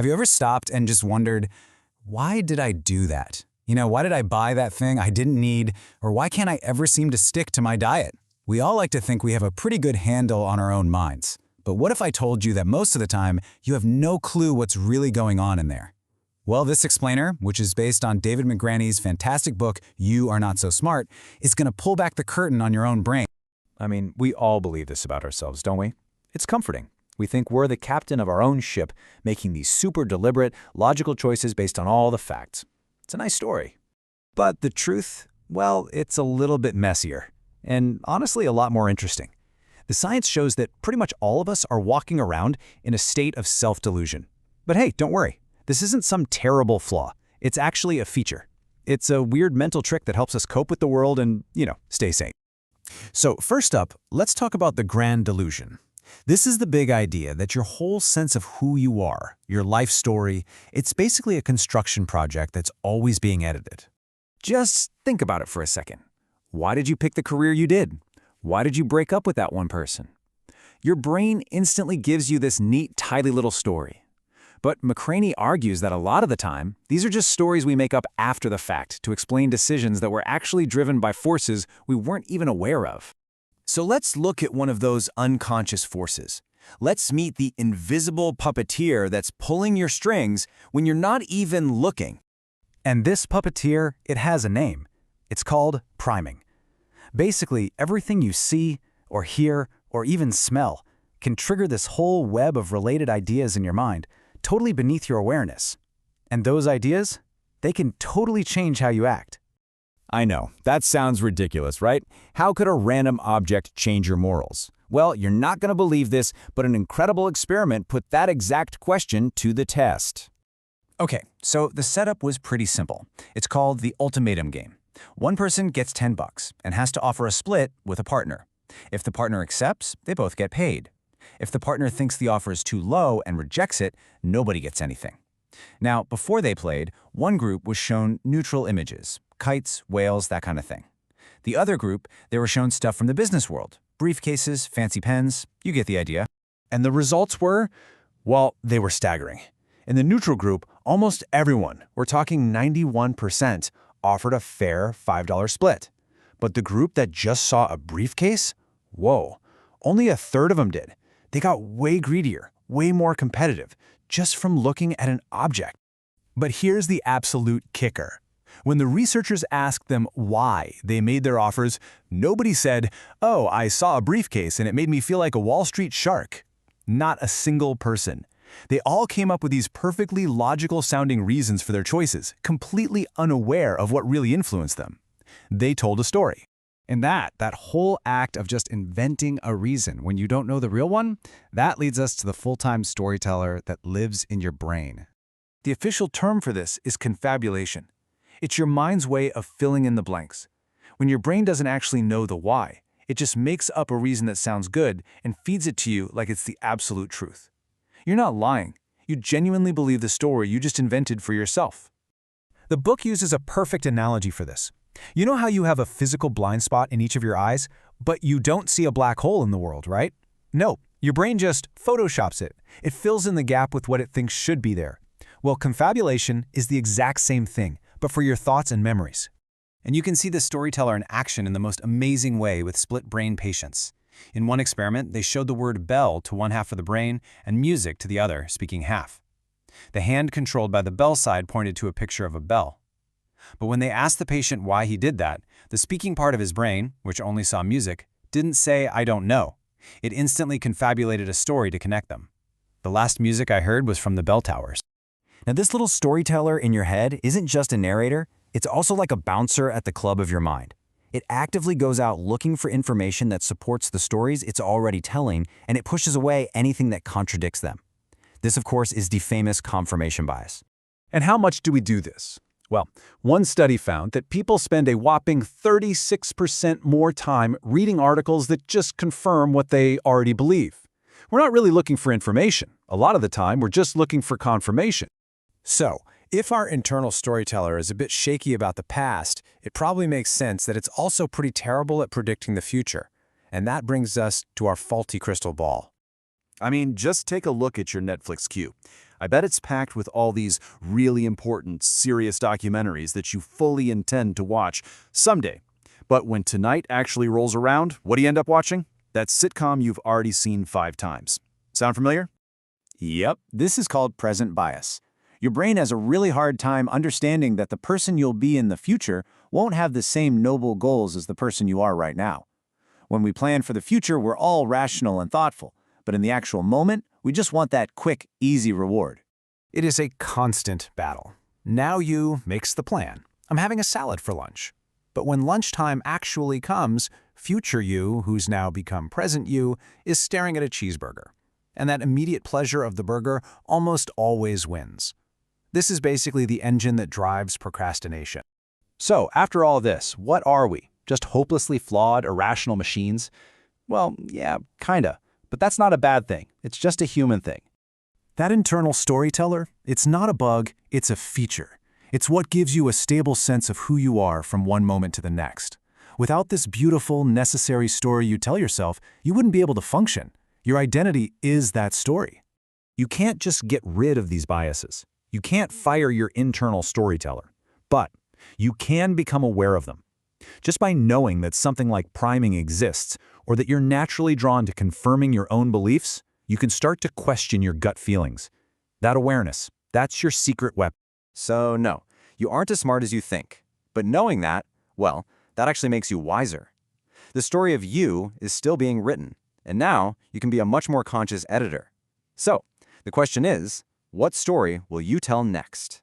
Have you ever stopped and just wondered, why did I do that? Why did I buy that thing I didn't need? Or why can't I ever seem to stick to my diet? We all like to think we have a pretty good handle on our own minds. But what if I told you that most of the time, you have no clue what's really going on in there? Well, this explainer, which is based on David McGraney's fantastic book, You Are Not So Smart, is going to pull back the curtain on your own brain. I mean, we all believe this about ourselves, don't we? It's comforting. We think we're the captain of our own ship, making these super deliberate, logical choices based on all the facts. It's a nice story. But the truth, well, it's a little bit messier, and honestly a lot more interesting. The science shows that pretty much all of us are walking around in a state of self-delusion. But hey, don't worry. This isn't some terrible flaw. It's actually a feature. It's a weird mental trick that helps us cope with the world and, stay sane. So first up, let's talk about the grand delusion. This is the big idea that your whole sense of who you are, your life story, it's basically a construction project that's always being edited. Just think about it for a second. Why did you pick the career you did? Why did you break up with that one person? Your brain instantly gives you this neat, tidy little story. But McGraney argues that a lot of the time, these are just stories we make up after the fact to explain decisions that were actually driven by forces we weren't even aware of. So let's look at one of those unconscious forces. Let's meet the invisible puppeteer that's pulling your strings when you're not even looking. And this puppeteer, it has a name. It's called priming. Basically, everything you see, or hear, or even smell can trigger this whole web of related ideas in your mind, totally beneath your awareness. And those ideas, they can totally change how you act. I know, that sounds ridiculous, right? How could a random object change your morals? Well, you're not going to believe this, but an incredible experiment put that exact question to the test. Okay, so the setup was pretty simple. It's called the ultimatum game. One person gets $10 and has to offer a split with a partner. If the partner accepts, they both get paid. If the partner thinks the offer is too low and rejects it, nobody gets anything. Now, before they played, one group was shown neutral images, kites, whales, that kind of thing. The other group, they were shown stuff from the business world, briefcases, fancy pens, you get the idea. And the results were, well, they were staggering. In the neutral group, almost everyone, we're talking 91%, offered a fair $5 split. But the group that just saw a briefcase, whoa, only a third of them did. They got way greedier, way more competitive, just from looking at an object. But here's the absolute kicker. When the researchers asked them why they made their offers, nobody said, "Oh, I saw a briefcase and it made me feel like a Wall Street shark." Not a single person. They all came up with these perfectly logical-sounding reasons for their choices, completely unaware of what really influenced them. They told a story. And that whole act of just inventing a reason when you don't know the real one, that leads us to the full-time storyteller that lives in your brain. The official term for this is confabulation. It's your mind's way of filling in the blanks. When your brain doesn't actually know the why, it just makes up a reason that sounds good and feeds it to you like it's the absolute truth. You're not lying. You genuinely believe the story you just invented for yourself. The book uses a perfect analogy for this. You know how you have a physical blind spot in each of your eyes, but you don't see a black hole in the world, right? No, your brain just photoshops it. It fills in the gap with what it thinks should be there. Well, confabulation is the exact same thing, but for your thoughts and memories. And you can see the storyteller in action in the most amazing way with split-brain patients. In one experiment, they showed the word bell to one half of the brain and music to the other, speaking half. The hand controlled by the bell side pointed to a picture of a bell. But when they asked the patient why he did that, the speaking part of his brain, which only saw music, didn't say, "I don't know." It instantly confabulated a story to connect them. The last music I heard was from the bell towers. Now, this little storyteller in your head isn't just a narrator, it's also like a bouncer at the club of your mind. It actively goes out looking for information that supports the stories it's already telling, and it pushes away anything that contradicts them. This, of course, is the famous confirmation bias. And how much do we do this? Well, one study found that people spend a whopping 36% more time reading articles that just confirm what they already believe. We're not really looking for information. A lot of the time, we're just looking for confirmation. So, if our internal storyteller is a bit shaky about the past, it probably makes sense that it's also pretty terrible at predicting the future. And that brings us to our faulty crystal ball. I mean, just take a look at your Netflix queue. I bet it's packed with all these really important, serious documentaries that you fully intend to watch someday. But when tonight actually rolls around, what do you end up watching? That sitcom you've already seen 5 times. Sound familiar? Yep, this is called present bias. Your brain has a really hard time understanding that the person you'll be in the future won't have the same noble goals as the person you are right now. When we plan for the future, we're all rational and thoughtful, but in the actual moment, we just want that quick, easy reward. It is a constant battle. Now you makes the plan. I'm having a salad for lunch. But when lunchtime actually comes, future you, who's now become present you, is staring at a cheeseburger. And that immediate pleasure of the burger almost always wins. This is basically the engine that drives procrastination. So, after all this, what are we? Just hopelessly flawed, irrational machines? Well, yeah, kinda. But that's not a bad thing. It's just a human thing. That internal storyteller, it's not a bug, it's a feature. It's what gives you a stable sense of who you are from one moment to the next. Without this beautiful, necessary story you tell yourself, you wouldn't be able to function. Your identity is that story. You can't just get rid of these biases. You can't fire your internal storyteller. But you can become aware of them. Just by knowing that something like priming exists, or that you're naturally drawn to confirming your own beliefs, you can start to question your gut feelings. That awareness, that's your secret weapon. So no, you aren't as smart as you think. But knowing that, well, that actually makes you wiser. The story of you is still being written, and now you can be a much more conscious editor. So, the question is, what story will you tell next?